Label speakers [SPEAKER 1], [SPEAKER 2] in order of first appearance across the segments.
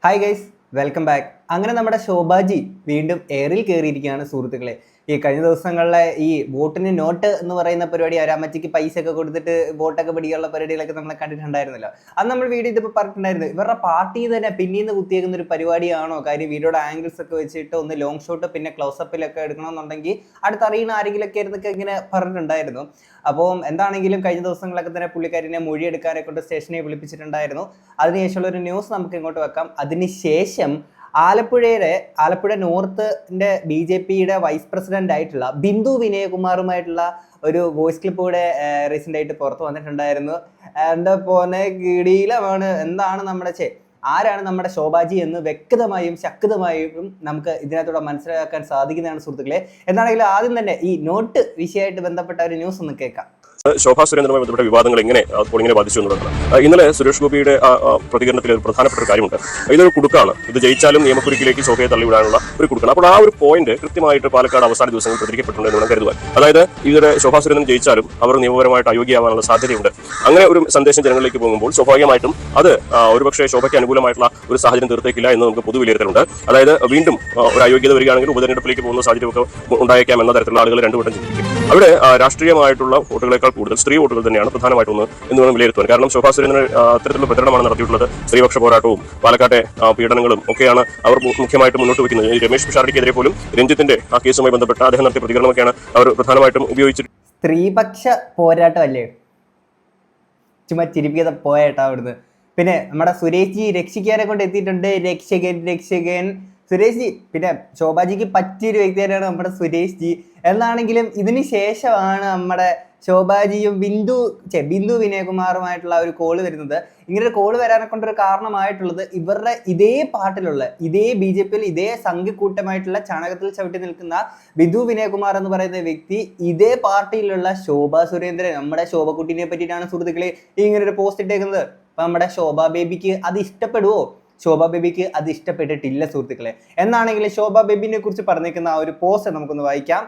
[SPEAKER 1] Hi guys, welcome back. അങ്ങനെ നമ്മുടെ ശോഭാജി വീണ്ടും എയറിൽ കയറിയിരിക്കുകയാണ് സുഹൃത്തുക്കളെ. ഈ കഴിഞ്ഞ ദിവസങ്ങളിലെ ഈ വോട്ടിന് നോട്ട് എന്ന് പറയുന്ന പരിപാടി, അരാമച്ചിക്ക് പൈസ ഒക്കെ കൊടുത്തിട്ട് വോട്ടൊക്കെ പിടിക്കാനുള്ള പരിപാടികളൊക്കെ നമ്മൾ കണ്ടിട്ടുണ്ടായിരുന്നല്ലോ. അത് നമ്മൾ വീഡിയോ ഇതിപ്പോൾ പറഞ്ഞിട്ടുണ്ടായിരുന്നു. ഇവരുടെ പാർട്ടി തന്നെ പിന്നീന്ന് കുത്തിയേക്കുന്ന ഒരു പരിപാടിയാണോ? കാര്യം വീഡിയോയുടെ ആംഗിൾസ് ഒക്കെ വെച്ചിട്ട് ഒന്ന് ലോങ് ഷോട്ട് പിന്നെ ക്ലോസപ്പിലൊക്കെ എടുക്കണമെന്നുണ്ടെങ്കിൽ അടുത്തറിയുന്ന ആരെങ്കിലൊക്കെ ഇരുന്നൊക്കെ ഇങ്ങനെ പറഞ്ഞിട്ടുണ്ടായിരുന്നു. അപ്പോൾ എന്താണെങ്കിലും കഴിഞ്ഞ ദിവസങ്ങളൊക്കെ തന്നെ പുള്ളിക്കാരിനെ മൊഴിയെടുക്കാനെ കൊണ്ട് സ്റ്റേഷനെ വിളിപ്പിച്ചിട്ടുണ്ടായിരുന്നു. അതിനുശേഷമുള്ള ഒരു ന്യൂസ് നമുക്ക് ഇങ്ങോട്ട് വെക്കാം. അതിനുശേഷം ആലപ്പുഴ നോർത്തിന്റെ BJPയുടെ വൈസ് പ്രസിഡന്റ് ആയിട്ടുള്ള ബിന്ദു വിനയകുമാറുമായിട്ടുള്ള ഒരു വോയിസ് ക്ലിപ്പ് കൂടെ റീസെന്റ് ആയിട്ട് പുറത്ത് വന്നിട്ടുണ്ടായിരുന്നു. എന്താ പോന്നെ കിടിലമാണ്. ആരാണ് നമ്മുടെ ശോഭാജി എന്ന് വ്യക്തമായും ശക്തമായും നമുക്ക് ഇതിനകത്തൂടെ മനസ്സിലാക്കാൻ സാധിക്കുന്നതാണ് സുഹൃത്തുക്കളെ. എന്താണെങ്കിലും ആദ്യം തന്നെ ഈ നോട്ട് വിഷയമായിട്ട് ബന്ധപ്പെട്ട ഒരു ന്യൂസ് ഒന്ന് കേൾക്കാം.
[SPEAKER 2] ശോഭാ സുരേന്ദ്രനുമായി ബന്ധപ്പെട്ട വിവാദങ്ങൾ എങ്ങനെ പോളിങ്ങിനെ ബാധിച്ചു എന്നുള്ളതാണ്. ഇന്നലെ സുരേഷ് ഗോപിയുടെ പ്രതികരണത്തിൽ ഒരു പ്രധാനപ്പെട്ട ഒരു കാര്യമുണ്ട്. ഇതൊരു കുടുക്കാണ്. ഇത് ജയിച്ചാലും നിയമക്കുരുക്കിലേക്ക് ശോഭയെ തള്ളിവിടാനുള്ള ഒരു കുടുക്കാണ്. അപ്പോൾ ആ ഒരു പോയിന്റ് കൃത്യമായിട്ട് പാലക്കാട് അവസാന ദിവസങ്ങളിൽ പ്രതികരിക്കപ്പെട്ടുണ്ട് എന്ന് വേണം കരുതുവാൻ. അതായത് ഇവരുടെ ശോഭാ സുരേന്ദ്രൻ ജയിച്ചാലും അവർ നിയമപരമായിട്ട് അയോഗ്യമാവാനുള്ള സാധ്യതയുണ്ട്. അങ്ങനെ ഒരു സന്ദേശം ജനങ്ങളിലേക്ക് പോകുമ്പോൾ സ്വാഭാവികമായിട്ടും അത് ഒരുപക്ഷെ ശോഭയ്ക്ക് അനുകൂലമായിട്ടുള്ള ഒരു സാഹചര്യം തീർത്തേക്കില്ല എന്ന് നമുക്ക് പൊതുവിലയിരുത്തലുണ്ട്. അതായത് വീണ്ടും ഒരു അയോഗ്യത വരികയാണെങ്കിൽ ഉപതെരഞ്ഞെടുപ്പിലേക്ക് പോകുന്ന സാഹചര്യമൊക്കെ ഉണ്ടായേക്കാം എന്ന തരത്തിലുള്ള ആളുകൾ രണ്ടു വട്ടം ചിന്തിക്കും. അവിടെ രാഷ്ട്രീയമായിട്ടുള്ള വോട്ടുകളെക്കാൾ കൂടുതൽ സ്ത്രീ വോട്ടുകൾ തന്നെയാണ് പ്രധാനമായിട്ടൊന്ന് എന്ന് വേണം വിലയിരുത്തുവാൻ. കാരണം ശോഭാ സുരേന്ദ്രൻ അത്തരത്തിലുള്ള പ്രചരണമാണ് നടത്തിയിട്ടുള്ളത്. സ്ത്രീപക്ഷ പോരാട്ടവും പാലക്കാട്ടെ പീഡനങ്ങളും ഒക്കെയാണ് അവർ മുഖ്യമായിട്ട് മുന്നോട്ട് വയ്ക്കുന്നത്. രമേശ് പിഷാരടിക്കെതിരെ പോലും രഞ്ജിത്തിന്റെ ആ കേസുമായി ബന്ധപ്പെട്ട അദ്ദേഹം നടത്തിയ പ്രതികരണമൊക്കെയാണ് അവർ പ്രധാനമായിട്ടും ഉപയോഗിച്ചത്.
[SPEAKER 1] സ്ത്രീപക്ഷ പോരാട്ടമല്ലേ, ചുമ്മാ ചിരിപ്പിക്കാതെ പോയേട്ടാ അവിടുന്ന്. പിന്നെ നമ്മുടെ സുരേഷ് ജി രക്ഷിക്കാനെ കൊണ്ട് എത്തിയിട്ടുണ്ട്. രക്ഷകൻ സുരേഷ് ജി. പിന്നെ ശോഭാജിക്ക് പറ്റിയൊരു വ്യക്തി തന്നെയാണ് നമ്മുടെ സുരേഷ് ജി. എന്നാണെങ്കിലും ഇതിന് ശേഷമാണ് നമ്മുടെ ശോഭാജിയും ബിന്ദു വിനയകുമാറുമായിട്ടുള്ള ഒരു കോള് വരുന്നത്. ഇങ്ങനെ ഒരു കോള് വരാനെ കൊണ്ടൊരു കാരണമായിട്ടുള്ളത് ഇവരുടെ ഇതേ പാർട്ടിലുള്ള ഇതേ BJPയിൽ ഇതേ സംഘക്കൂട്ടമായിട്ടുള്ള ചാണകത്തിൽ ചവിട്ടി നിൽക്കുന്ന ബിന്ദു വിനയകുമാർ എന്ന് പറയുന്ന വ്യക്തി ഇതേ പാർട്ടിയിലുള്ള ശോഭാ സുരേന്ദ്രൻ, നമ്മുടെ ശോഭക്കുട്ടിനെ പറ്റിയിട്ടാണ് സുഹൃത്തുക്കളെ ഇങ്ങനെ ഒരു പോസ്റ്റ് ഇട്ടേക്കുന്നത്. അപ്പൊ നമ്മുടെ ശോഭാ ബേബിക്ക് അത് ഇഷ്ടപ്പെടുവോ? ശോഭാ ബേബിക്ക് അത് ഇഷ്ടപ്പെട്ടിട്ടില്ല സുഹൃത്തുക്കളെ. എന്നാണെങ്കിലും ശോഭാ ബേബിനെ കുറിച്ച് പറഞ്ഞിരിക്കുന്ന ആ ഒരു പോസ്റ്റ് നമുക്കൊന്ന് വായിക്കാം.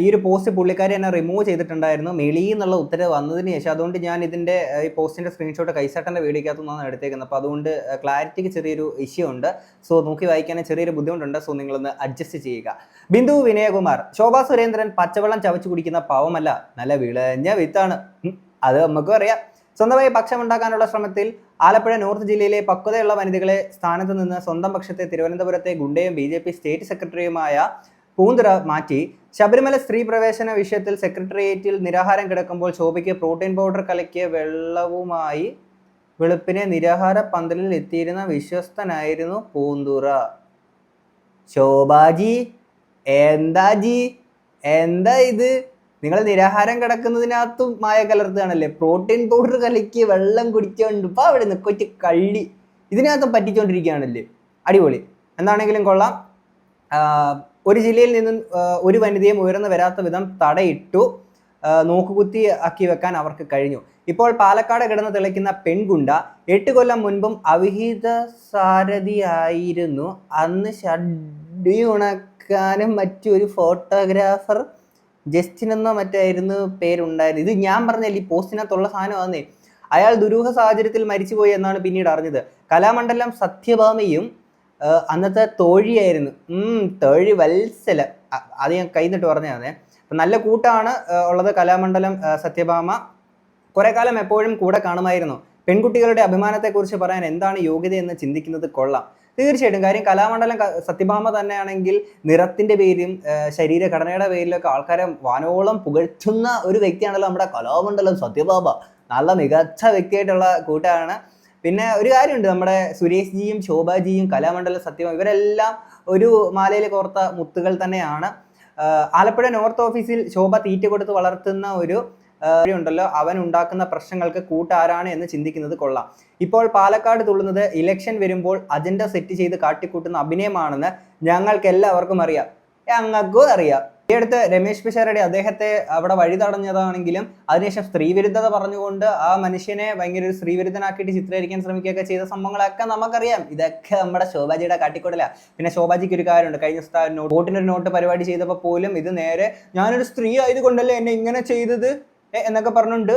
[SPEAKER 1] ഈ ഒരു പോസ്റ്റ് പുള്ളിക്കാരി എന്നെ റിമൂവ് ചെയ്തിട്ടുണ്ടായിരുന്നു മെളി എന്നുള്ള ഉത്തരവ് വന്നതിന് ശേഷം. അതുകൊണ്ട് ഞാൻ ഇതിന്റെ ഈ പോസ്റ്റിന്റെ സ്ക്രീൻഷോട്ട് കൈസേട്ടന്റെ വീഡിയോക്കകത്തുനിന്നാണ് എടുത്തേക്കുന്നത്. അപ്പോൾ അതുകൊണ്ട് ക്ലാരിറ്റിക്ക് ചെറിയൊരു ഇഷ്യൂ ഉണ്ട്. സോ നോക്കി വായിക്കാൻ ചെറിയൊരു ബുദ്ധിമുട്ടുണ്ട്. സോ നിങ്ങളൊന്ന് അഡ്ജസ്റ്റ് ചെയ്യുക. ബിന്ദു വിനയകുമാർ: ശോഭാ സുരേന്ദ്രൻ പച്ചവെള്ളം ചവച്ചു കുടിക്കുന്ന പാവമല്ല, നല്ല വിളഞ്ഞ വിത്താണ്. അത് നമുക്കും അറിയാം. സ്വന്തമായി പക്ഷമുണ്ടാക്കാനുള്ള ശ്രമത്തിൽ ആലപ്പുഴ നോർത്ത് ജില്ലയിലെ പക്വതയുള്ള വനിതകളെ സ്ഥാനത്ത് നിന്ന് സ്വന്തം പക്ഷത്തെ തിരുവനന്തപുരത്തെ ഗുണ്ടയും BJP സ്റ്റേറ്റ് സെക്രട്ടറിയുമായ പൂന്തുറ മാറ്റി ശബരിമല സ്ത്രീ പ്രവേശന വിഷയത്തിൽ സെക്രട്ടേറിയറ്റിൽ നിരാഹാരം കിടക്കുമ്പോൾ ശോഭയ്ക്ക് പ്രോട്ടീൻ പൗഡർ കലക്കിയ വെള്ളവുമായി വെളുപ്പിനെ നിരാഹാര പന്തലിൽ എത്തിയിരുന്ന വിശ്വസ്തനായിരുന്നു പൂന്തുറ. ശോഭാജി എന്താ ഇത്? നിങ്ങൾ നിരാഹാരം കിടക്കുന്നതിനകത്തും മായ കലർത്തുകയാണല്ലേ. പ്രോട്ടീൻ പൗഡർ കലക്കി വെള്ളം കുടിച്ചോണ്ട് ഇപ്പൊ അവിടെ കൊച്ചു കള്ളി ഇതിനകത്തും പറ്റിച്ചോണ്ടിരിക്കുകയാണല്ലേ. അടിപൊളി. എന്താണെങ്കിലും കൊള്ളാം. ഒരു ജില്ലയിൽ നിന്നും ഒരു വനിതയും ഉയർന്നു വരാത്ത വിധം തടയിട്ടു നോക്കുകുത്തി ആക്കി വെക്കാൻ അവർക്ക് കഴിഞ്ഞു. ഇപ്പോൾ പാലക്കാട് കിടന്ന് തിളയ്ക്കുന്ന പെൺഗുണ്ട 8 കൊല്ലം മുൻപും അവിഹിത സാരഥിയായിരുന്നു. അന്ന് ഷഡ്ഡി ഉണക്കാനും മറ്റൊരു ഫോട്ടോഗ്രാഫർ ജസ്റ്റിൻ എന്നോ മറ്റായിരുന്നു പേരുണ്ടായിരുന്നു. ഇത് ഞാൻ പറഞ്ഞല്ലേ, ഈ പോസ്റ്റിനകത്തുള്ള സാധനമാണെന്നേ. അയാൾ ദുരൂഹ സാഹചര്യത്തിൽ മരിച്ചുപോയി എന്നാണ് പിന്നീട് അറിഞ്ഞത്. കലാമണ്ഡലം സത്യഭാമയും അന്നത്തെ തോഴിയായിരുന്നു. തോഴി വത്സല. അത് ഞാൻ കൈന്നിട്ട് പറഞ്ഞതാണ്. അപ്പം നല്ല കൂട്ടാണ് ഉള്ളത് കലാമണ്ഡലം സത്യഭാമ. കുറെ കാലം എപ്പോഴും കൂടെ കാണുമായിരുന്നു. പെൺകുട്ടികളുടെ അഭിമാനത്തെക്കുറിച്ച് പറയാൻ എന്താണ് യോഗ്യത എന്ന് ചിന്തിക്കുന്നത് കൊള്ളാം. തീർച്ചയായിട്ടും. കാര്യം കലാമണ്ഡലം സത്യഭാമ തന്നെയാണെങ്കിൽ നിറത്തിന്റെ പേരും ശരീരഘടനയുടെ പേരിലൊക്കെ ആൾക്കാരെ വാനോളം പുകഴ്ത്തുന്ന ഒരു വ്യക്തിയാണല്ലോ നമ്മുടെ കലാമണ്ഡലം സത്യഭാമ. നല്ല മികച്ച വ്യക്തിയായിട്ടുള്ള കൂട്ടാണ്. പിന്നെ ഒരു കാര്യമുണ്ട്, നമ്മുടെ സുരേഷ് ജിയും ശോഭാജിയും കലാമണ്ഡലം സത്യഭാമ ഇവരെല്ലാം ഒരു മാലയിൽ കോർത്ത മുത്തുകൾ തന്നെയാണ്. ആലപ്പുഴ നോർത്ത് ഓഫീസിൽ ശോഭ തീറ്റ കൊടുത്ത് വളർത്തുന്ന ഒരു ഉണ്ടല്ലോ, അവൻ ഉണ്ടാക്കുന്ന പ്രശ്നങ്ങൾക്ക് കൂട്ടാരാണ് എന്ന് ചിന്തിക്കുന്നത് കൊള്ളാം. ഇപ്പോൾ പാലക്കാട് തുള്ളുന്നത് ഇലക്ഷൻ വരുമ്പോൾ അജണ്ട സെറ്റ് ചെയ്ത് കാട്ടിക്കൂട്ടുന്ന അഭിനയമാണെന്ന് ഞങ്ങൾക്ക് എല്ലാവർക്കും അറിയാം. ഞങ്ങൾക്കും അറിയാം. ഈ അടുത്ത് രമേശ് പിഷാരടി അദ്ദേഹത്തെ അവിടെ വഴി തടഞ്ഞതാണെങ്കിലും അതിനുശേഷം സ്ത്രീവിരുദ്ധത പറഞ്ഞുകൊണ്ട് ആ മനുഷ്യനെ ഭയങ്കര ഒരു സ്ത്രീവിരുദ്ധനാക്കിയിട്ട് ചിത്രീകരിക്കാൻ ശ്രമിക്കുകയൊക്കെ ചെയ്ത സംഭവങ്ങളൊക്കെ നമുക്കറിയാം. ഇതൊക്കെ നമ്മുടെ ശോഭാജിയുടെ കാട്ടിക്കൂടല. പിന്നെ ശോഭാജിക്ക് ഒരു കാര്യമുണ്ട്, കഴിഞ്ഞ വോട്ടിനൊരു നോട്ട് പരിപാടി ചെയ്തപ്പോൾ പോലും ഇത് നേരെ ഞാനൊരു സ്ത്രീ ആയതുകൊണ്ടല്ലേ എന്നെ ഇങ്ങനെ ചെയ്തത്, എന്നൊക്കെ പറഞ്ഞുകൊണ്ട്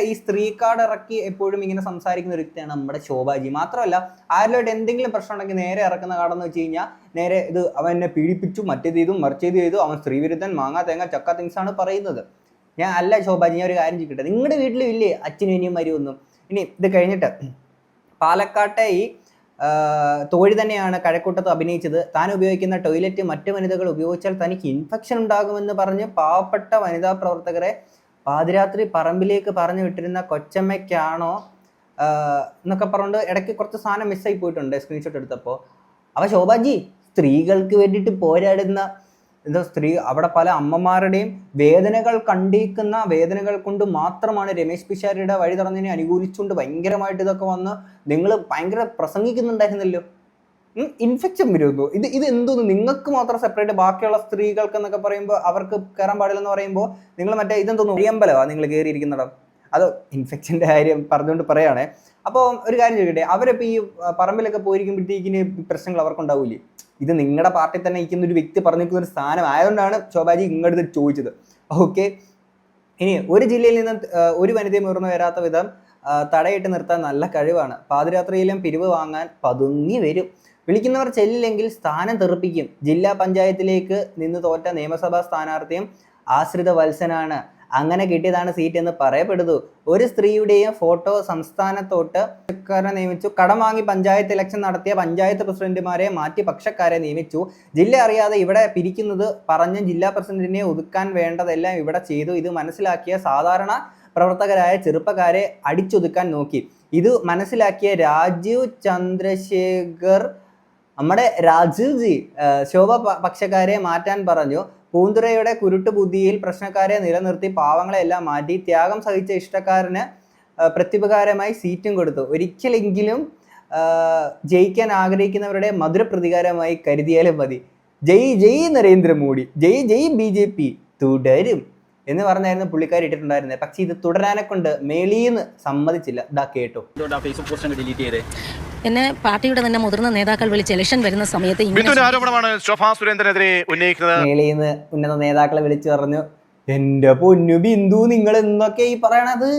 [SPEAKER 1] ഈ സ്ത്രീ കാർഡ് ഇറക്കി എപ്പോഴും ഇങ്ങനെ സംസാരിക്കുന്ന ഒരു വ്യക്തിയാണ് നമ്മുടെ ശോഭാജി. മാത്രമല്ല ആരിലോട്ട് എന്തെങ്കിലും പ്രശ്നം ഉണ്ടെങ്കിൽ നേരെ ഇറക്കുന്ന കാർഡെന്ന് വെച്ച് കഴിഞ്ഞാൽ നേരെ ഇത് അവൻ എന്നെ പീഡിപ്പിച്ചു, മറ്റേത് ചെയ്തു, മറിച്ചേത് ചെയ്തു, അവൻ സ്ത്രീവിരുദ്ധൻ, മാങ്ങാ തേങ്ങ ചക്ക തിങ്സ് ആണ് പറയുന്നത്. ഞാൻ അല്ല ശോഭാജി, ഞാൻ ഒരു കാര്യം ചെയ്യട്ടെ, നിങ്ങളുടെ വീട്ടിലും ഇല്ലേ അച്ഛനും ഇനിയും മരുവൊന്നും. ഇനി ഇത് കഴിഞ്ഞിട്ട് പാലക്കാട്ടെ ഈ തോഴി തന്നെയാണ് കഴക്കൂട്ടത്ത് അഭിനയിച്ചത്. താൻ ഉപയോഗിക്കുന്ന ടോയ്ലറ്റ് മറ്റു വനിതകൾ ഉപയോഗിച്ചാൽ തനിക്ക് ഇൻഫെക്ഷൻ ഉണ്ടാകുമെന്ന് പറഞ്ഞ് പാവപ്പെട്ട വനിതാ പ്രവർത്തകരെ പാതിരാത്രി പറമ്പിലേക്ക് പറഞ്ഞു വിട്ടിരുന്ന കൊച്ചമ്മയ്ക്കാണോ എന്നൊക്കെ പറഞ്ഞുകൊണ്ട് ഇടയ്ക്ക് കുറച്ച് സാധനം മിസ്സായി പോയിട്ടുണ്ട് സ്ക്രീൻഷോട്ട് എടുത്തപ്പോൾ. അപ്പോൾ ശോഭാജി സ്ത്രീകൾക്ക് വേണ്ടിയിട്ട് പോരാടുന്ന അവിടെ പല അമ്മമാരുടെയും വേദനകൾ കണ്ടിരിക്കുന്ന വേദനകൾ കൊണ്ട് മാത്രമാണ് രമേശ് പിഷാരിയുടെ വഴി തുറന്നതിനെ അനുകൂലിച്ചുകൊണ്ട് ഭയങ്കരമായിട്ട് ഇതൊക്കെ വന്ന് നിങ്ങൾ ഭയങ്കര പ്രസംഗിക്കുന്നുണ്ടായിരുന്നല്ലോ. ഇൻഫെക്ഷൻ വരുന്നു, ഇത് എന്തോന്നു നിങ്ങൾക്ക് മാത്രം സെപ്പറേറ്റ്, ബാക്കിയുള്ള സ്ത്രീകൾക്ക് എന്നൊക്കെ പറയുമ്പോൾ അവർക്ക് കയറാൻ പാടില്ലെന്ന് പറയുമ്പോൾ നിങ്ങൾ മറ്റേ ഇതെന്തോന്നു അരിയമ്പലമാണ് നിങ്ങൾ കയറിയിരിക്കുന്നിടം. അത് ഇൻഫെക്ഷൻ്റെ കാര്യം പറഞ്ഞുകൊണ്ട് പറയുകയാണേ. അപ്പോൾ ഒരു കാര്യം ചോദിക്കട്ടെ, അവരിപ്പോൾ ഈ പറമ്പിലൊക്കെ പോയിരിക്കുമ്പോഴത്തേക്കിന് പ്രശ്നങ്ങൾ അവർക്കുണ്ടാവില്ലേ? ഇത് നിങ്ങളുടെ പാർട്ടി തന്നെ ഇരിക്കുന്ന ഒരു വ്യക്തി പറഞ്ഞിരിക്കുന്ന ഒരു സ്ഥാനം ആയതുകൊണ്ടാണ് ശോഭാജി ഇങ്ങോട്ട് ചോദിച്ചത്. ഓക്കെ, ഇനി ഒരു ജില്ലയിൽ നിന്ന് ഒരു വനിതയും ഉയർന്നു വരാത്ത വിധം തടയിട്ട് നിർത്താൻ നല്ല കഴിവാണ്. പാതിരാത്രിയിലും പിരിവ് വാങ്ങാൻ പതുങ്ങി വരും. വിളിക്കുന്നവർ ചെല്ലില്ലെങ്കിൽ സ്ഥാനം തെറിപ്പിക്കും. ജില്ലാ പഞ്ചായത്തിലേക്ക് നിന്ന് തോറ്റ നിയമസഭാ സ്ഥാനാർത്ഥിയും ആശ്രിത വത്സനാണ്. അങ്ങനെ കിട്ടിയതാണ് സീറ്റ് എന്ന് പറയപ്പെടുന്നു. ഒരു സ്ത്രീയുടെയും ഫോട്ടോ സംസ്ഥാനത്തോട്ട് പക്ഷക്കാരെ നിയമിച്ചു. കടം വാങ്ങി പഞ്ചായത്ത് ഇലക്ഷൻ നടത്തിയ പഞ്ചായത്ത് പ്രസിഡന്റുമാരെ മാറ്റി പക്ഷക്കാരെ നിയമിച്ചു. ജില്ല അറിയാതെ ഇവിടെ പിരിക്കുന്നത് പറഞ്ഞ് ജില്ലാ പ്രസിഡന്റിനെ ഒതുക്കാൻ വേണ്ടതെല്ലാം ഇവിടെ ചെയ്തു. ഇത് മനസ്സിലാക്കിയ സാധാരണ പ്രവർത്തകരായ ചെറുപ്പക്കാരെ അടിച്ചൊതുക്കാൻ നോക്കി. ഇത് മനസ്സിലാക്കിയ രാജീവ് ചന്ദ്രശേഖർ, നമ്മുടെ രാജീവ് ജി, ശോഭ പക്ഷക്കാരെ മാറ്റാൻ പറഞ്ഞു. പൂന്തുറയുടെ കുരുട്ട് ബുദ്ധിയിൽ പ്രശ്നക്കാരെ നിലനിർത്തി പാവങ്ങളെ എല്ലാം മാറ്റി ത്യാഗം സഹിച്ച ഇഷ്ടക്കാരന് പ്രത്യുപകാരമായി സീറ്റും കൊടുത്തു. ഒരിക്കലെങ്കിലും ജയിക്കാൻ ആഗ്രഹിക്കുന്നവരുടെ മധുര പ്രതികാരമായി കരുതിയാലും മതി. ജയ് ജയ് നരേന്ദ്രമോദി, ജയ് ജയ് BJP തുടരും എന്ന് പറഞ്ഞായിരുന്നു പുള്ളിക്കാരി ഇട്ടിട്ടുണ്ടായിരുന്നത്. പക്ഷെ ഇത് തുടരാനെ കൊണ്ട് മേളീന്ന് സമ്മതിച്ചില്ല. കേട്ടോ,
[SPEAKER 3] എന്നെ പാർട്ടിയുടെ തന്നെ മുതിർന്ന നേതാക്കൾ വിളിച്ച് ഇലക്ഷൻ വരുന്ന സമയത്ത്
[SPEAKER 4] ആരോപണമാണ് ശോഭാ സുരേന്ദ്രനെതിരെ ഉന്നയിക്കുന്നത്.
[SPEAKER 1] മേളീന്ന് ഉന്നത നേതാക്കളെ വിളിച്ചു പറഞ്ഞു, എന്റെ പൊന്നു ബിന്ദു നിങ്ങൾ എന്തൊക്കെ ഈ പറയണത്,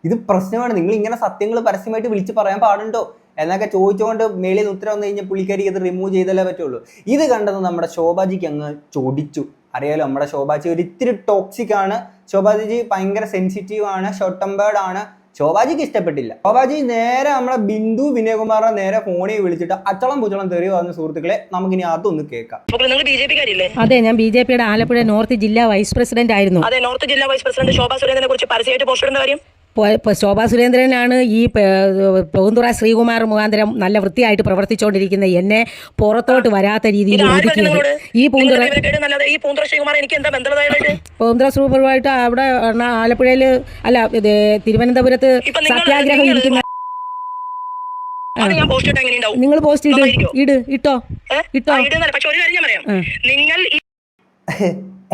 [SPEAKER 1] ഇത് പ്രശ്നമാണ്, നിങ്ങൾ ഇങ്ങനെ സത്യങ്ങൾ പരസ്യമായിട്ട് വിളിച്ച് പറയാൻ പാടുണ്ടോ എന്നൊക്കെ ചോദിച്ചുകൊണ്ട് മേളിൽ നിന്ന് ഉത്തരം വന്നു കഴിഞ്ഞാൽ പുള്ളിക്കാരിക്ക് ഇത് റിമൂവ് ചെയ്തല്ലേ പറ്റുള്ളൂ. ഇത് കണ്ടത് നമ്മുടെ ശോഭാജിക്ക് അങ്ങ് ചൊടിച്ചു. അറിയാലോ, നമ്മുടെ ശോഭാജി ഒരിത്തിരി ടോക്സിക് ആണ്. ശോഭാജി ഭയങ്കര സെൻസിറ്റീവ് ആണ്, ഷോർട്ട് ടെമ്പേർഡ് ആണ്. ശോഭാജിക്ക് ഇഷ്ടപ്പെട്ടില്ല. ശോഭാജി നേരെ നമ്മളെ ബിന്ദു വിനയകുമാറിനെ നേരെ ഫോണിൽ വിളിച്ചിട്ട് അച്ചളം പുച്ചളം തെറി വന്ന സുഹൃത്തുക്കളെ നമുക്കിനി അതൊന്ന് കേൾക്കാം.
[SPEAKER 3] അതെ, ഞാൻ BJPയുടെ ആലപ്പുഴ നോർത്ത് ജില്ലാ വൈസ് പ്രസിഡന്റ് ആയിരുന്നു.
[SPEAKER 5] അതെ, നോർത്ത് ജില്ലാ വൈസ് പ്രസിഡന്റ് ശോഭാ സുരേന്ദ്രനെ കുറിച്ച് പരസ്യമായിട്ട് പോസ്റ്റ് ഇടുന്ന കാര്യം
[SPEAKER 3] ശോഭാ സുരേന്ദ്രനാണ് ഈ പൂന്തുറ ശ്രീകുമാർ മുഖാന്തരം നല്ല വൃത്തിയായിട്ട് പ്രവർത്തിച്ചുകൊണ്ടിരിക്കുന്ന എന്നെ പുറത്തോട്ട് വരാത്ത രീതിയിൽ ഒതുക്കിയത്. ഈ പൂന്തുറ ശ്രീകുമാറുമായിട്ട് അവിടെ ആലപ്പുഴയിൽ അല്ല തിരുവനന്തപുരത്ത് സത്യാഗ്രഹം ഇരിക്കുന്ന നിങ്ങൾ പോസ്റ്റ് ഇട്ടോ.
[SPEAKER 5] നിങ്ങൾ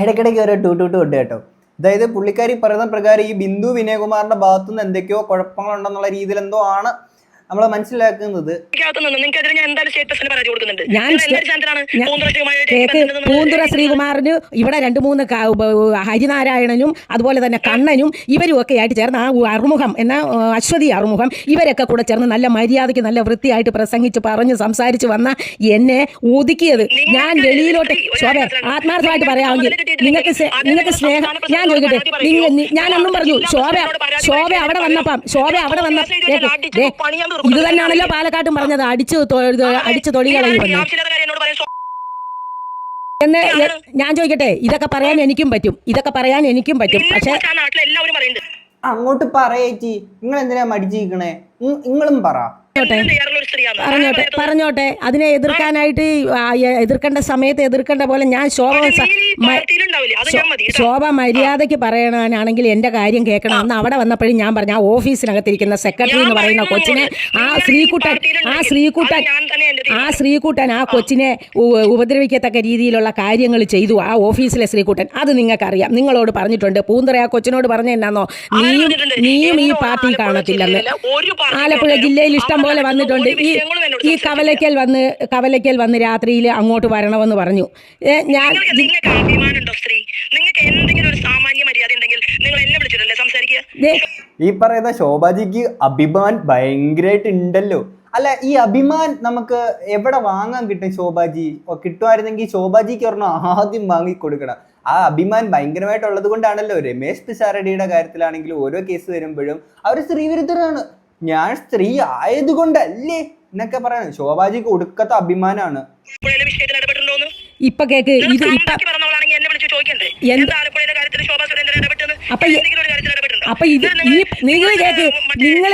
[SPEAKER 1] ഇടയ്ക്കിടയ്ക്ക് ഓരോ ടു ഉണ്ട് കേട്ടോ. അതായത് പുള്ളിക്കാരി പറയുന്ന പ്രകാരം ഈ ബിന്ദു വിനയകുമാറിന്റെ ഭാഗത്തുനിന്ന് എന്തൊക്കെയോ കുഴപ്പങ്ങളുണ്ടെന്നുള്ള രീതിയിൽ എന്തോ ആണ് നമ്മൾ മനസ്സിലാക്കുന്നത്.
[SPEAKER 3] പൂന്തുറ ശ്രീകുമാറിന് ഇവിടെ 2-3 ഹരിനാരായണനും അതുപോലെ തന്നെ കണ്ണനും ഇവരും ഒക്കെ ആയിട്ട് ചേർന്ന് ആ അറുമുഖം എന്ന അശ്വതി അറുമുഖം ഇവരൊക്കെ കൂടെ ചേർന്ന് നല്ല മര്യാദയ്ക്ക് നല്ല വൃത്തിയായിട്ട് പ്രസംഗിച്ച് പറഞ്ഞ് സംസാരിച്ച് വന്ന എന്നെ ഒതുക്കിയത്. ഞാൻ വെളിയിലോട്ട് ശോഭ ആത്മാർത്ഥമായിട്ട് പറയാമെങ്കിൽ നിങ്ങൾക്ക് സ്നേഹം ഞാൻ ചോദിക്കട്ടെ, ഞാനൊന്നും പറഞ്ഞു ശോഭ അവിടെ വന്നപ്പം ഇത് തന്നെയാണല്ലോ പാലക്കാട്ടും പറഞ്ഞത്, അടിച്ചു തൊഴികളെന്ന്. എന്ന് ഞാൻ ചോദിക്കട്ടെ, ഇതൊക്കെ പറയാൻ എനിക്കും പറ്റും പക്ഷെ
[SPEAKER 1] അങ്ങോട്ട് പറയേച്ചി, നിങ്ങൾ എന്തിനാ മടിച്ചിരിക്കണേ? നിങ്ങളും പറ.
[SPEAKER 3] പറഞ്ഞോട്ടെ അതിനെ എതിർക്കാനായിട്ട് എതിർക്കേണ്ട സമയത്ത് എതിർക്കേണ്ട പോലെ ഞാൻ ശോഭ മര്യാദയ്ക്ക് പറയണാണെങ്കിൽ എന്റെ കാര്യം കേൾക്കണം. അന്ന് അവിടെ വന്നപ്പോഴും ഞാൻ പറഞ്ഞു, ആ ഓഫീസിനകത്തിരിക്കുന്ന സെക്രട്ടറി എന്ന് പറയുന്ന കൊച്ചിനെ ആ ശ്രീകുട്ടൻ ആ കൊച്ചിനെ ഉപദ്രവിക്കത്തക്ക രീതിയിലുള്ള കാര്യങ്ങൾ ചെയ്തു. ആ ഓഫീസിലെ ശ്രീകുട്ടൻ, അത് നിങ്ങൾക്കറിയാം, നിങ്ങളോട് പറഞ്ഞിട്ടുണ്ട്. പൂന്തുറ ആ കൊച്ചിനോട് പറഞ്ഞ എന്നാന്നോ, നീയും ഈ പാർട്ടി കാണത്തില്ലെന്ന്. ആലപ്പുഴ ജില്ലയിൽ ഇഷ്ടം പോലെ വന്നിട്ടുണ്ട്. ഈ കവലയ്ക്കൽ വന്ന് രാത്രിയിൽ അങ്ങോട്ട് വരണമെന്ന് പറഞ്ഞു.
[SPEAKER 5] നിങ്ങൾക്ക് അഭിമാനമുണ്ടോ സ്ത്രീ? നിങ്ങൾക്ക് എന്തെങ്കിലും ഒരു സാമാന്യ മര്യാദ ഉണ്ടെങ്കിൽ നിങ്ങൾ എന്നെ വിളിച്ചിട്ടല്ലേ സംസാരിക്കുക?
[SPEAKER 1] ഈ പറയുന്ന ശോഭാജിക്ക് അഭിമാൻ ഭയങ്കരമായിട്ട് ഉണ്ടല്ലോ. അല്ല, ഈ അഭിമാൻ നമുക്ക് എവിടെ വാങ്ങാൻ കിട്ടും? ശോഭാജി കിട്ടുമായിരുന്നെങ്കിൽ ശോഭാജിക്ക് ഒരെണ്ണം ആദ്യം വാങ്ങി കൊടുക്കണം. ആ അഭിമാൻ ഭയങ്കരമായിട്ടുള്ളത് കൊണ്ടാണല്ലോ രമേശ് പിഷാരടിയുടെ കാര്യത്തിലാണെങ്കിലും ഓരോ കേസ് വരുമ്പോഴും അവർ സ്ത്രീവിരുദ്ധരാണ്. ഞാൻ സ്ത്രീ ആയതുകൊണ്ടല്ലേ എന്നൊക്കെ പറയണം. ശോഭാജിക്ക് ഒടുക്കത്തെ അഭിമാനാണ്.
[SPEAKER 3] ഇപ്പൊ കേക്ക് ഇത് അപ്പൊ ഇത് നിങ്ങൾ കേക്ക് നിങ്ങൾ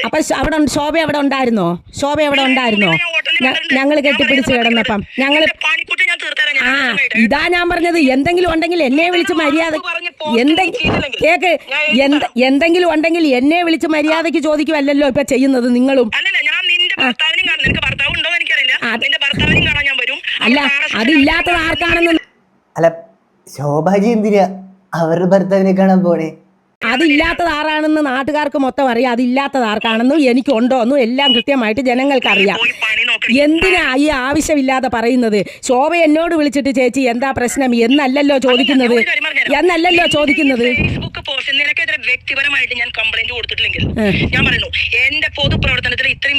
[SPEAKER 3] അപ്പൊ അവിടെ ശോഭ അവിടെ ഉണ്ടായിരുന്നോ? ഞങ്ങൾ കെട്ടിപ്പിടിച്ച് കിടന്നപ്പം ഞങ്ങൾ ഇതാ ഞാൻ പറഞ്ഞത്. എന്തെങ്കിലും ഉണ്ടെങ്കിൽ എന്നെ വിളിച്ച് മര്യാദ കേക്ക് എന്തെങ്കിലും ഉണ്ടെങ്കിൽ എന്നെ വിളിച്ച് മര്യാദക്ക് ചോദിക്കുമല്ലോ ഇപ്പൊ ചെയ്യുന്നത് നിങ്ങളും. അല്ല, അതില്ലാത്തത് ആർക്കാണെന്ന്.
[SPEAKER 1] അല്ല, ശോഭാജി എന്തിനാ അവരുടെ ഭർത്താവിനെ കാണാൻ പോണേ?
[SPEAKER 3] അതില്ലാത്തത് ആരാണെന്ന് നാട്ടുകാർക്ക് മൊത്തം അറിയാം. അതില്ലാത്തത് ആർക്കാണെന്നും എനിക്കുണ്ടോന്നും എല്ലാം കൃത്യമായിട്ട് ജനങ്ങൾക്കറിയാം. എന്തിനാ ഈ ആവശ്യമില്ലാതെ പറയുന്നത്? ശോഭ എന്നോട് വിളിച്ചിട്ട് ചേച്ചി എന്താ പ്രശ്നം എന്നല്ലല്ലോ ചോദിക്കുന്നത്.
[SPEAKER 5] വ്യക്തിപരമായിട്ട് ഞാൻ കംപ്ലൈന്റ് കൊടുത്തിട്ടില്ലെങ്കിൽ ഞാൻ പറയുന്നു, എന്റെ പൊതുപ്രവർത്തനത്തിൽ ഇത്രയും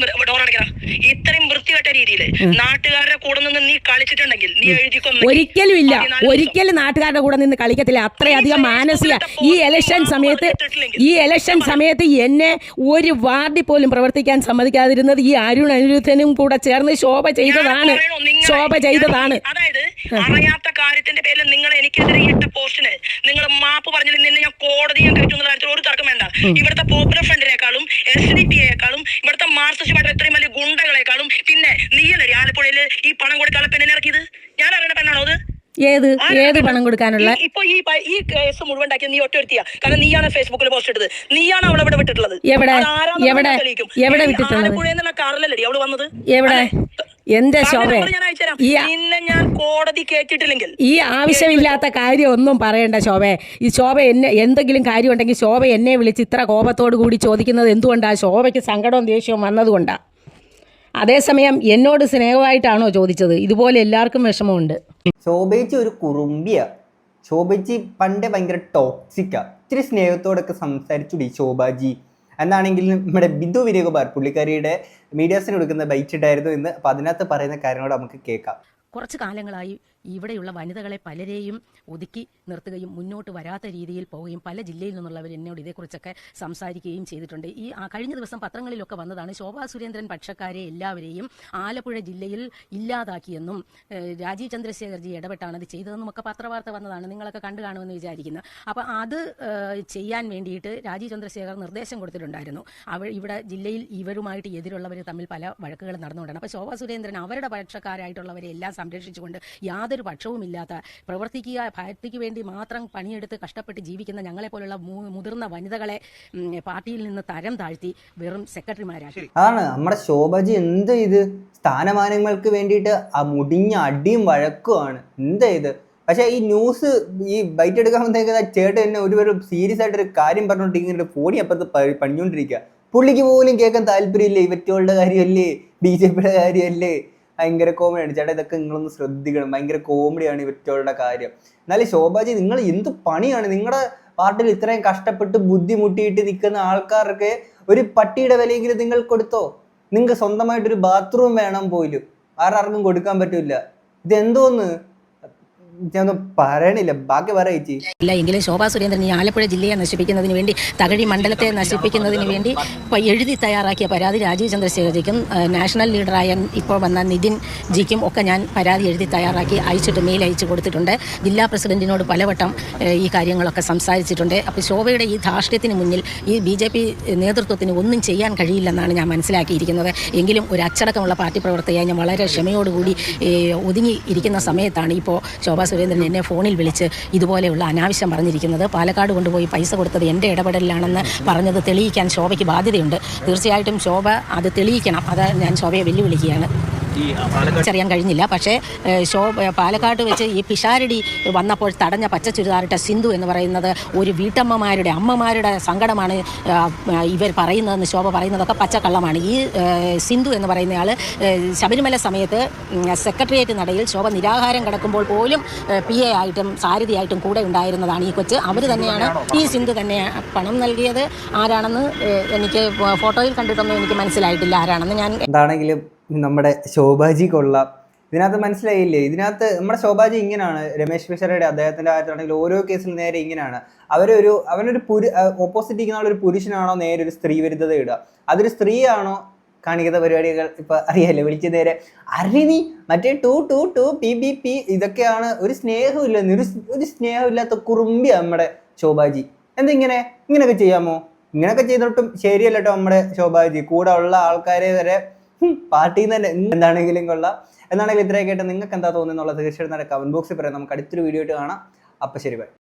[SPEAKER 5] വൃത്തികെട്ട രീതിയിൽ നാട്ടുകാരുടെ കൂടെ നിന്ന് നീ കളിച്ചിട്ടുണ്ടെങ്കിൽ നീ എഴുതിക്കൊന്നു.
[SPEAKER 3] ഒരിക്കലും ഇല്ല, ഒരിക്കലും നാട്ടുകാരുടെ കൂടെ നിന്ന് കളിക്കത്തില്ല. അത്രയധികം മാനസിക ഈ ഇലക്ഷൻ സമയത്ത് എന്നെ ഒരു വാർഡിൽ പോലും പ്രവർത്തിക്കാൻ സമ്മതിക്കാതിരുന്നത് ഈ അനിരുദ്ധനും കൂടെ ചേർന്ന് ശോഭ ചെയ്തതാണ്.
[SPEAKER 5] അതായത് അറിയാത്ത കാര്യത്തിന്റെ പേരിൽ നിങ്ങൾ എനിക്കെതിരെ ഇട്ട പോസ്റ്റിന് നിങ്ങൾ മാപ്പ് പറഞ്ഞില്ല. നിന്നെ ഞാൻ കോടതിയും കയറ്റുന്ന കാര്യത്തിൽ ഒരു തർക്കം വേണ്ട. ഇവിടുത്തെ പോപ്പുലർ ഫ്രണ്ടിനേക്കാളും SDPയേക്കാളും ഇവിടുത്തെ മാർക്സിസ്റ്റ് പാർട്ടി ഇത്രയും വലിയ ഗുണ്ടകളെക്കാളും പിന്നെ നീയല്ലേ ആലപ്പുഴയില് ഈ പണം കൊടുക്കാനുള്ള പെണ്ണിനെ ഇറക്കിയത്? ഞാൻ അറിയണ പെണ്ണാണോ അത്?
[SPEAKER 3] ഏത് പണം കൊടുക്കാനുള്ള?
[SPEAKER 5] ഇപ്പൊ ഈ കേസ് മുഴുവൻ ഉണ്ടാക്കിയ നീ ഒറ്റ വ്യക്തിയാ. കാരണം നീയാണ് ഫേസ്ബുക്കിൽ പോസ്റ്റ് ഇട്ടത്, നീയാണ് അവളെ ഇവിടെ വിട്ടിട്ടുള്ളത്.
[SPEAKER 3] എവിടെ വിട്ടിട്ടുള്ളത്?
[SPEAKER 5] ആലപ്പുഴയെന്നുള്ള കാറിലല്ലേ അവള് വന്നത്?
[SPEAKER 3] എവിടെ? എന്റെ ശോഭ,
[SPEAKER 5] ഞാൻ കോടതി കേട്ടിട്ടില്ലെങ്കിൽ
[SPEAKER 3] ഈ ആവശ്യമില്ലാത്ത കാര്യം ഒന്നും പറയണ്ട ശോഭ. ഈ ശോഭ എന്നെ എന്തെങ്കിലും കാര്യം ഉണ്ടെങ്കിൽ ശോഭ എന്നെ വിളിച്ച് ഇത്ര കോപത്തോടു കൂടി ചോദിക്കുന്നത് എന്തുകൊണ്ടാ? ശോഭയ്ക്ക് സങ്കടവും ദേഷ്യവും വന്നതുകൊണ്ടാ. അതേസമയം എന്നോട് സ്നേഹമായിട്ടാണോ ചോദിച്ചത്? ഇതുപോലെ എല്ലാവർക്കും വിഷമമുണ്ട്.
[SPEAKER 1] ശോഭേച്ചി ഒരു കുറുമ്പിയാ. ശോഭേച്ചി പണ്ടേ ഭയങ്കര ടോക്സിക്കാ. ഇത്തിരി സ്നേഹത്തോടൊക്കെ സംസാരിച്ചുടി ശോഭാജി എന്നാണെങ്കിൽ നമ്മുടെ ബിന്ദു വിനയകുമാർ പുള്ളിക്കാരിയുടെ മീഡിയാസിന് കൊടുക്കുന്ന ബൈറ്റ് ഇട്ടായിരുന്നു ഇന്ന്. അപ്പം അതിനകത്ത് പറയുന്ന കാര്യങ്ങളോട് നമുക്ക് കേൾക്കാം.
[SPEAKER 3] കുറച്ച് കാലങ്ങളായി ഇവിടെയുള്ള വനിതകളെ പലരെയും ഒതുക്കി നിർത്തുകയും മുന്നോട്ട് വരാത്ത രീതിയിൽ പോവുകയും പല ജില്ലയിൽ നിന്നുള്ളവർ എന്നോട് ഇതേക്കുറിച്ചൊക്കെ സംസാരിക്കുകയും ചെയ്തിട്ടുണ്ട്. ഈ കഴിഞ്ഞ ദിവസം പത്രങ്ങളിലൊക്കെ വന്നതാണ് ശോഭാ സുരേന്ദ്രൻ പക്ഷക്കാരെ എല്ലാവരെയും ആലപ്പുഴ ജില്ലയിൽ ഇല്ലാതാക്കിയെന്നും രാജീവ് ചന്ദ്രശേഖർജി ഇടപെട്ടാണ് അത് ചെയ്തതെന്നും ഒക്കെ പത്രവാർത്ത വന്നതാണ്. നിങ്ങളൊക്കെ കണ്ടു കാണുമെന്ന് വിചാരിക്കുന്നു. അപ്പോൾ അത് ചെയ്യാൻ വേണ്ടിയിട്ട് രാജീവ് ചന്ദ്രശേഖർ നിർദ്ദേശം കൊടുത്തിട്ടുണ്ടായിരുന്നു. ഇവിടെ ജില്ലയിൽ ഇവരുമായിട്ട് എതിരുള്ളവർ തമ്മിൽ പല വഴക്കുകൾ നടന്നുകൊണ്ടാണ്. അപ്പോൾ ശോഭാ സുരേന്ദ്രൻ അവരുടെ പക്ഷക്കാരായിട്ടുള്ളവരെ എല്ലാം സംരക്ഷിച്ചുകൊണ്ട് യാതൊരു പക്ഷവുമില്ലാത്ത പാർട്ടിക്ക് വേണ്ടി മാത്രം പണിയെടുത്ത് കഷ്ടപ്പെട്ട് ജീവിക്കുന്ന ഞങ്ങളെപ്പോലുള്ള മുതിർന്ന വനിതകളെ പാർട്ടിയിൽ നിന്ന് തരം താഴ്ത്തി വെറും സെക്രട്ടറിമാരാക്കി.
[SPEAKER 1] ആണ് നമ്മുടെ ശോഭാജി എന്ത് ചെയ്ത് സ്ഥാനമാനങ്ങൾക്ക് വേണ്ടിയിട്ട് ആ മുടിഞ്ഞ അടിയും വഴക്കുമാണ് എന്ത് ചെയ്ത്. പക്ഷേ ഈ ന്യൂസ് ഈ ബൈറ്റ് എടുക്കാൻ വന്നേക്കുന്ന ചേട്ടൻ എന്നെ ഒരു സീരിയസ് ആയിട്ടൊരു കാര്യം പറഞ്ഞുകൊണ്ട് ഇങ്ങനെ ഫോണി അപ്പുറത്ത് പണിഞ്ഞുകൊണ്ടിരിക്കുക. പുള്ളിക്ക് പോലും കേൾക്കാൻ താല്പര്യമില്ലേ. ഇവറ്റോളുടെ കാര്യമല്ലേ, BJPയുടെ കാര്യമല്ലേ. ഭയങ്കര കോമഡിയാണ് ചേട്ടാ. ഇതൊക്കെ നിങ്ങളൊന്ന് ശ്രദ്ധിക്കണം. ഭയങ്കര കോമഡിയാണ് ഇവറ്റോളുടെ കാര്യം. എന്നാലും ശോഭാജി നിങ്ങൾ എന്ത് പണിയാണ്? നിങ്ങളുടെ പാർട്ടിയിൽ ഇത്രയും കഷ്ടപ്പെട്ട് ബുദ്ധിമുട്ടിയിട്ട് നിൽക്കുന്ന ആൾക്കാർക്ക് ഒരു പട്ടിയുടെ വിലയെങ്കിലും നിങ്ങൾ കൊടുത്തോ? നിങ്ങൾക്ക് സ്വന്തമായിട്ടൊരു ബാത്റൂം വേണം പോലും, ആർക്കും കൊടുക്കാൻ പറ്റില്ല. ഇതെന്തോന്ന് ഞാനൊന്നും പറയണില്ല, ബാക്കി പറയിച്ചി
[SPEAKER 3] ഇല്ല. എങ്കിലും ശോഭാ സുരേന്ദ്രൻ ഈ ആലപ്പുഴ ജില്ലയെ നശിപ്പിക്കുന്നതിന് വേണ്ടി, തകഴി മണ്ഡലത്തെ നശിപ്പിക്കുന്നതിന് വേണ്ടി എഴുതി തയ്യാറാക്കിയ പരാതി രാജീവ് ചന്ദ്രശേഖർജിക്കും നാഷണൽ ലീഡറായ ഇപ്പോൾ വന്ന നിതിൻ ജിക്കും ഒക്കെ ഞാൻ പരാതി എഴുതി തയ്യാറാക്കി മെയിൽ അയച്ചു കൊടുത്തിട്ടുണ്ട്. ജില്ലാ പ്രസിഡന്റിനോട് പലവട്ടം ഈ കാര്യങ്ങളൊക്കെ സംസാരിച്ചിട്ടുണ്ട്. അപ്പോൾ ശോഭയുടെ ഈ ധാർഷ്ട്യത്തിന് മുന്നിൽ ഈ BJP നേതൃത്വത്തിന് ഒന്നും ചെയ്യാൻ കഴിയില്ലെന്നാണ് ഞാൻ മനസ്സിലാക്കിയിരിക്കുന്നത്. എങ്കിലും ഒരു അച്ചടക്കമുള്ള പാർട്ടി പ്രവർത്തകയായി ഞാൻ വളരെ ക്ഷമയോടുകൂടി ഒതുങ്ങി ഇരിക്കുന്ന സമയത്താണ് ഇപ്പോൾ ശോഭാ സുരേന്ദ്രൻ എന്നെ ഫോണിൽ വിളിച്ച് ഇതുപോലെയുള്ള അനാവശ്യം പറഞ്ഞിരിക്കുന്നത്. പാലക്കാട് കൊണ്ടുപോയി പൈസ കൊടുത്തത് എൻ്റെ ഇടപെടലിലാണെന്ന് പറഞ്ഞത് തെളിയിക്കാൻ ശോഭയ്ക്ക് ബാധ്യതയുണ്ട്. തീർച്ചയായിട്ടും ശോഭ അത് തെളിയിക്കണം. അത് ഞാൻ ശോഭയെ വെല്ലുവിളിക്കുകയാണ്.
[SPEAKER 6] ഈ പാലക്കാട്
[SPEAKER 3] അറിയാൻ കഴിഞ്ഞില്ല. പക്ഷേ പാലക്കാട് വെച്ച് ഈ പിഷാരടി വന്നപ്പോൾ തടഞ്ഞ പച്ച ചുരിദാറിട്ട സിന്ധു എന്ന് പറയുന്നത് ഒരു വീട്ടമ്മമാരുടെ അമ്മമാരുടെ സങ്കടമാണ് ഇവർ പറയുന്നതെന്ന് ശോഭ പറയുന്നതൊക്കെ പച്ചക്കള്ളമാണ്. ഈ സിന്ധു എന്ന് പറയുന്നയാൾ ശബരിമല സമയത്ത് സെക്രട്ടേറിയറ്റ് നടയിൽ ശോഭ നിരാഹാരം കിടക്കുമ്പോൾ പോലും PA ആയിട്ടും സാരഥിയായിട്ടും കൂടെ ഉണ്ടായിരുന്നതാണ് ഈ കൊച്ച്. അവർ തന്നെയാണ്, ഈ സിന്ധു തന്നെ പണം നൽകിയത്. ആരാണെന്ന് എനിക്ക് ഫോട്ടോയിൽ കണ്ടിട്ടൊന്നും എനിക്ക് മനസ്സിലായിട്ടില്ല ആരാണെന്ന്. ഞാൻ
[SPEAKER 1] എന്താണെങ്കിലും നമ്മുടെ ശോഭാജി കൊള്ളാം. ഇതിനകത്ത് മനസ്സിലായില്ലേ, ഇതിനകത്ത് നമ്മുടെ ശോഭാജി ഇങ്ങനെയാണ്. രമേശ് പിഷാരടി അദ്ദേഹത്തിൻ്റെ കാര്യത്തിലാണെങ്കിൽ ഓരോ കേസിൽ നേരെ ഇങ്ങനെയാണ്. അവനൊരു ഓപ്പോസിറ്റ് ഇരിക്കുന്ന ആളൊരു പുരുഷനാണോ നേരെ ഒരു സ്ത്രീ വിരുദ്ധത ഇടുക, അതൊരു സ്ത്രീയാണോ കാണിക്കുന്ന പരിപാടികൾ ഇപ്പം അറിയാലോ. വിളിച്ച് നേരെ അറിനി മറ്റേ 222 PBP ഇതൊക്കെയാണ്. ഒരു സ്നേഹമില്ല, ഒരു സ്നേഹമില്ലാത്ത കുറുമ്പിയ നമ്മുടെ ശോഭാജി. ഇങ്ങനെയൊക്കെ ചെയ്യാമോ? ഇങ്ങനെയൊക്കെ ചെയ്തിട്ടും ശരിയല്ല കേട്ടോ നമ്മുടെ ശോഭാജി. കൂടെ ഉള്ള ആൾക്കാരെ വരെ പാർട്ടിയിൽ നിന്ന് തന്നെ എന്താണെങ്കിലും കൊള്ളാം. എന്നാണെങ്കിലും ഇത്രയൊക്കെ ആയിട്ട് നിങ്ങൾക്ക് എന്താ തോന്നുന്നുള്ളത് തീർച്ചയായിട്ടും കമന്റ് ബോക്സിൽ പറയാം. നമുക്ക് അടുത്തൊരു വീഡിയോ ആയിട്ട് കാണാം. അപ്പം ശരി, ബൈ.